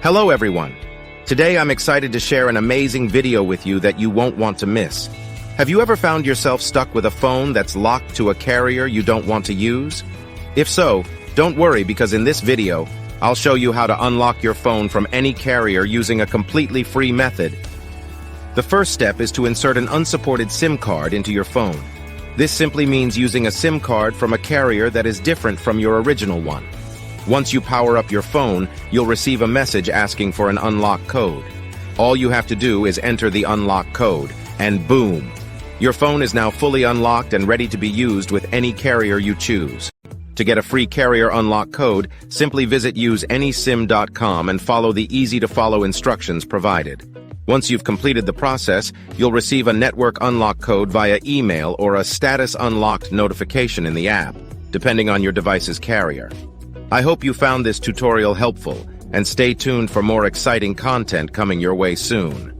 Hello everyone. Today I'm excited to share an amazing video with you that you won't want to miss. Have you ever found yourself stuck with a phone that's locked to a carrier you don't want to use? If so, don't worry because in this video, I'll show you how to unlock your phone from any carrier using a completely free method. The first step is to insert an unsupported SIM card into your phone. This simply means using a SIM card from a carrier that is different from your original one. Once you power up your phone, you'll receive a message asking for an unlock code. All you have to do is enter the unlock code, and boom! Your phone is now fully unlocked and ready to be used with any carrier you choose. To get a free carrier unlock code, simply visit useanysim.com and follow the easy-to-follow instructions provided. Once you've completed the process, you'll receive a network unlock code via email or a status unlocked notification in the app, depending on your device's carrier. I hope you found this tutorial helpful, and stay tuned for more exciting content coming your way soon.